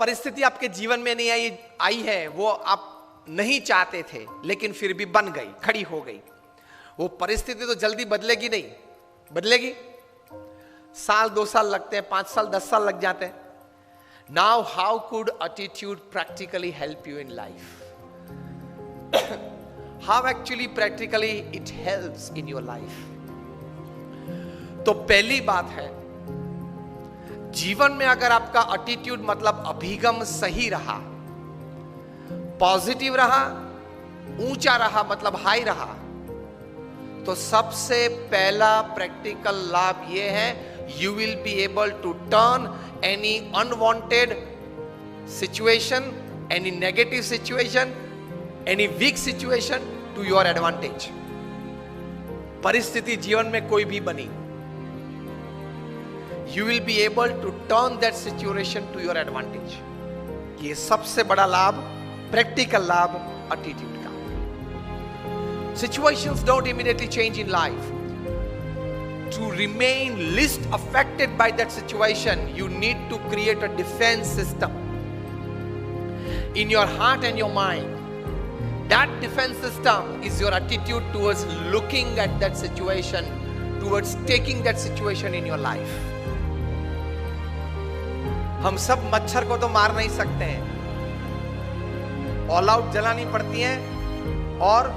परिस्थिति आपके जीवन में नहीं आई है, वो आप नहीं चाहते थे लेकिन फिर भी बन गई, खड़ी हो गई। वो परिस्थिति तो जल्दी बदलेगी नहीं, बदलेगी, साल 2 साल लगते हैं, 5 साल 10 साल लग जाते हैं। Now how could attitude practically help you in life? How actually practically it helps in your life? तो पहली बात है, जीवन में अगर आपका एटीट्यूड मतलब अभिगम सही रहा, पॉजिटिव रहा, ऊंचा रहा मतलब हाई रहा, तो सबसे पहला प्रैक्टिकल लाभ यह है, you will be able to turn any unwanted situation, any negative situation, any weak situation to your advantage. परिस्थिति जीवन में कोई भी बनी, you will be able to turn that situation to your advantage. ये सबसे बड़ा लाभ, प्रैक्टिकल लाभ एटीट्यूड का। Situations don't immediately change in life. To remain least affected by that situation, you need to create a defense system in your heart and your mind. That defense system is your attitude towards looking at that situation, towards taking that situation in your life. हम सब मच्छर को तो मार नहीं सकते हैं, all out जलानी पड़ती है और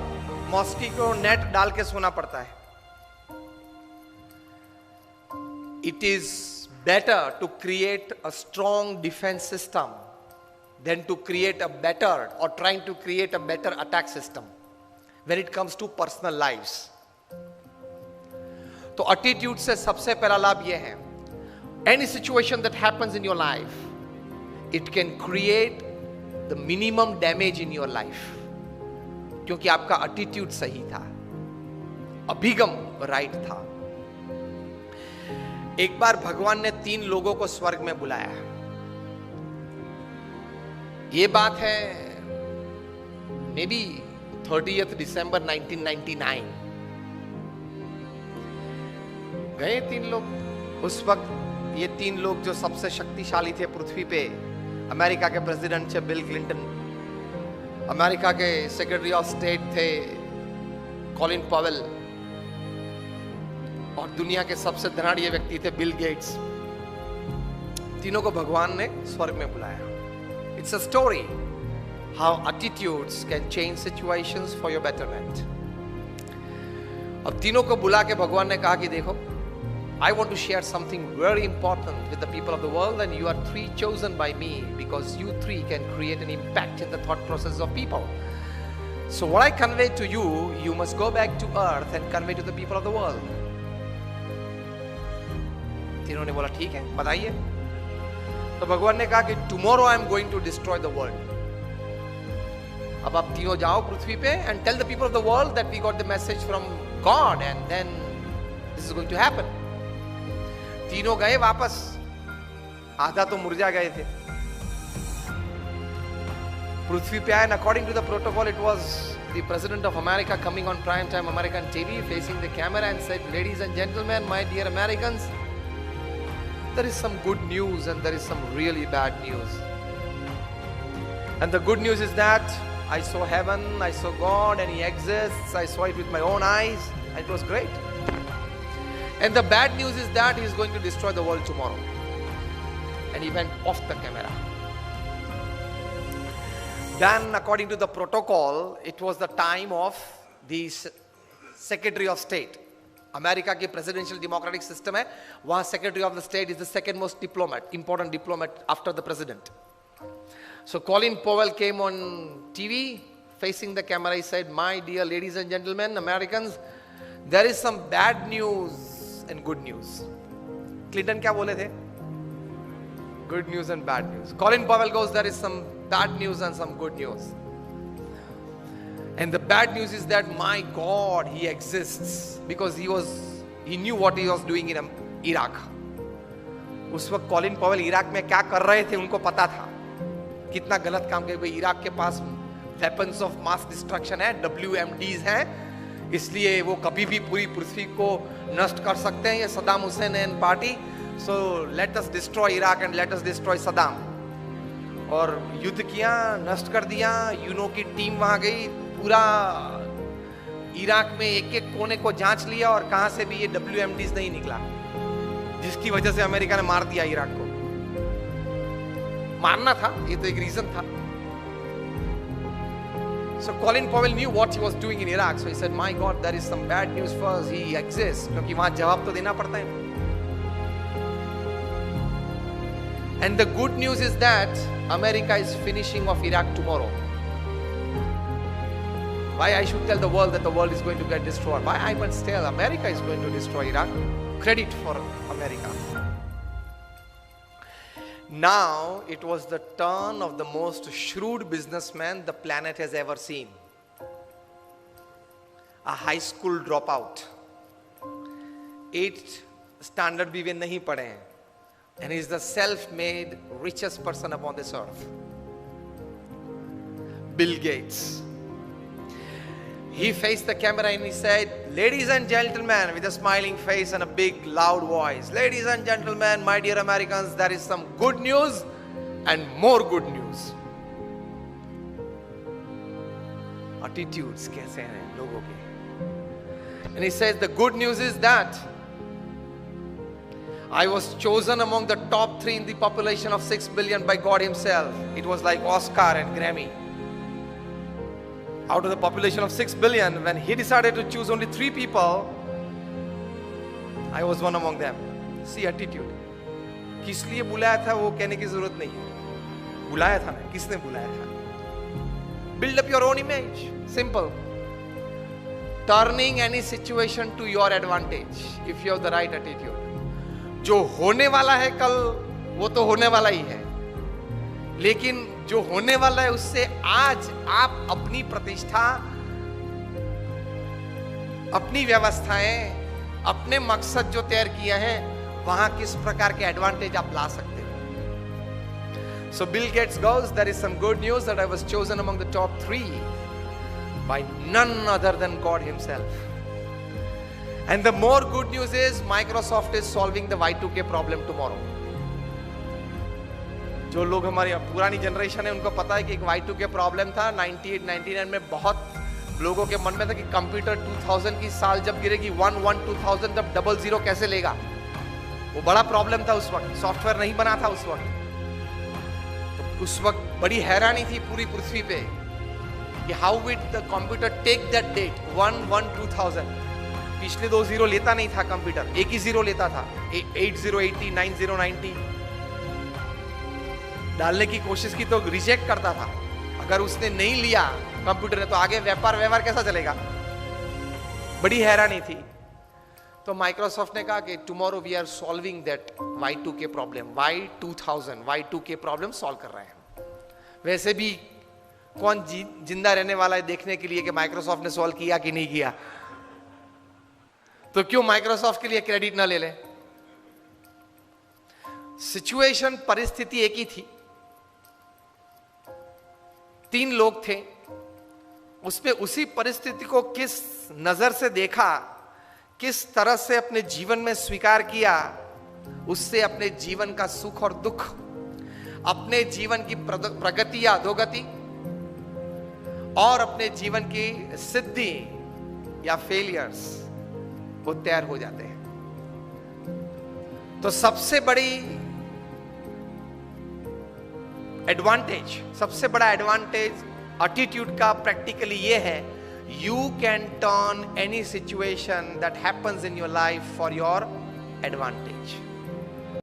मॉस्किटो नेट डाल के सोना पड़ता है। It is better to create a strong defence system than to create a better और trying to create a better attack system when it comes to personal lives. तो एटीट्यूड से सबसे पहला लाभ यह है, any situation that happens in your life, it can create the minimum damage in your life, क्योंकि आपका एटीट्यूड सही था, अभिगम राइट था। एक बार भगवान ने 3 लोगों को स्वर्ग में बुलाया। ये बात है मे बी 30th December 1999। गए 3 लोग। उस वक्त ये 3 लोग जो सबसे शक्तिशाली थे पृथ्वी पे, अमेरिका के प्रेसिडेंट थे बिल क्लिंटन, अमेरिका के सेक्रेटरी ऑफ स्टेट थे कॉलिन पॉवेल, और दुनिया के सबसे धनाढ़ व्यक्ति थे बिल गेट्स। तीनों को भगवान ने स्वर्ग में बुलाया। It's a story how attitudes can change situations for your betterment. अब तीनों को बुला के भगवान ने कहा कि देखो, I want to share something very important with the people of the world, and you are 3 chosen by me because you 3 can create an impact in the thought process of people. So what I convey to you, you must go back to earth and convey to the people of the world. तीनों ने बोला ठीक है, बताइए। तो भगवान ने कहा कि tomorrow I am going to destroy the world. अब आप तीनों जाओ पृथ्वी पे and tell the people of the world that we got the message from God and then this is going to happen. तीनों गए वापस, आधा तो मुरझा गए थे। पृथ्वी पे आए, according to the protocol it was the president of America coming on prime time American TV facing the camera and said, ladies and gentleman, my dear Americans, there is some good news and there is some really bad news. And the good news is that I saw heaven, I saw God and he exists. I saw it with my own eyes and it was great. And the bad news is that he is going to destroy the world tomorrow. And he went off the camera. Then according to the protocol, it was the time of the Secretary of State. America की presidential democratic system है, वहाँ Secretary of the State is the second most important diplomat after the president. So Colin Powell came on TV facing the camera. He said, my dear ladies and gentlemen, Americans, there is some bad news and good news. Clinton क्या बोले थे? Good news and bad news. Colin Powell goes, there is some bad news and some good news. And the bad news is that my God, he exists because he knew what he was doing in Iraq. उस वक्त Colin Powell Iraq में क्या कर रहे थे उनको पता था, कितना गलत काम किया। इराक के पास वेपन्स ऑफ मास डिस्ट्रक्शन है, WMDs हैं, इसलिए वो कभी भी पूरी पृथ्वी को नष्ट कर सकते हैं, ये Saddam Hussain and party. So let us destroy Iraq and let us destroy Saddam. और युद्ध किया, नष्ट कर दिया। यूनो की टीम वहां गई, पूरा इराक में एक एक कोने को जांच लिया और कहां से भी ये WMDs नहीं निकला, जिसकी वजह से अमेरिका ने मार दिया इराक को। मारना था, ये तो एक रीजन था। So Colin Powell knew what he was doing in Iraq, so he said, "My God, there is some bad news for us. He exists." क्योंकि वहां जवाब तो देना पड़ता है। And the good news is that America is finishing off Iraq tomorrow. Why I should tell the world that the world is going to get destroyed? Why I must tell America is going to destroy Iraq? Credit for America. Now it was the turn of the most shrewd businessman the planet has ever seen. A high school dropout. 8th standard भी वे नहीं पढ़े हैं. And he is the self-made richest person upon this earth. Bill Gates. He faced the camera and he said, "Ladies and gentlemen," with a smiling face and a big loud voice, "Ladies and gentlemen, my dear Americans, there is some good news and more good news." Attitudes कैसे हैं लोगों के? And he says, the good news is that I was chosen among the top 3 in the population of 6 billion by God himself. It was like Oscar and Grammy. Out of the population of 6 billion, when he decided to choose only 3 people, I was one among them. See attitude. किस लिए बुलाया था वो कहने की जरूरत नहीं है. बुलाया था ना, किसने बुलाया था? Build up your own image. Simple. Turning any situation to your advantage if you have the right attitude. जो होने वाला है कल, वो तो होने वाला ही है, लेकिन जो होने वाला है उससे आज आप अपनी प्रतिष्ठा, अपनी व्यवस्थाएं, अपने मकसद जो तैयार किए हैं, वहां किस प्रकार के एडवांटेज आप ला सकते हो. So Bill Gates goes, there is some good news that I was chosen among the top 3 by none other than God himself. And the more good news is Microsoft is solving the Y2K problem tomorrow. जो लोग हमारी पुरानी generation है उनको पता है कि एक Y2K प्रॉब्लम था 98, 99 में. बहुत लोगों के मन में था कि कंप्यूटर 2000 की साल जब गिरेगी 11, 2000 तब 00 कैसे लेगा. वो बड़ा प्रॉब्लम था उस वक्त, सॉफ्टवेयर नहीं बना था उस वक्त. तो उस वक्त बड़ी हैरानी थी पूरी पृथ्वी पे कि how would the computer take that date 11, 2000. पिछले 2 जीरो लेता नहीं था कंप्यूटर, एक ही जीरो लेता था. 8080, 9090 डालने की कोशिश की तो रिजेक्ट करता था. अगर उसने नहीं लिया कंप्यूटर ने तो आगे व्यवहार कैसा चलेगा. बड़ी हैरानी थी. तो माइक्रोसॉफ्ट ने कहा कि tomorrow we are solving that Y2K problem. Y2000 Y2K problem solve कर रहे हैं. वैसे भी कौन जिंदा रहने वाला है देखने के लिए कि माइक्रोसॉफ्ट ने सॉल्व किया कि नहीं किया. तो क्यों माइक्रोसॉफ्ट के लिए क्रेडिट ना ले लें. सिचुएशन, परिस्थिति एक ही थी. 3 लोग थे. उसमें उसी परिस्थिति को किस नजर से देखा, किस तरह से अपने जीवन में स्वीकार किया, उससे अपने जीवन का सुख और दुख, अपने जीवन की प्रगति या अधोगति और अपने जीवन की सिद्धि या फेलियर्स वो तैयार हो जाते हैं. तो सबसे बड़ी एडवांटेज, सबसे बड़ा एडवांटेज एटीट्यूड का प्रैक्टिकली ये है, you can turn any situation that happens in your life for your advantage.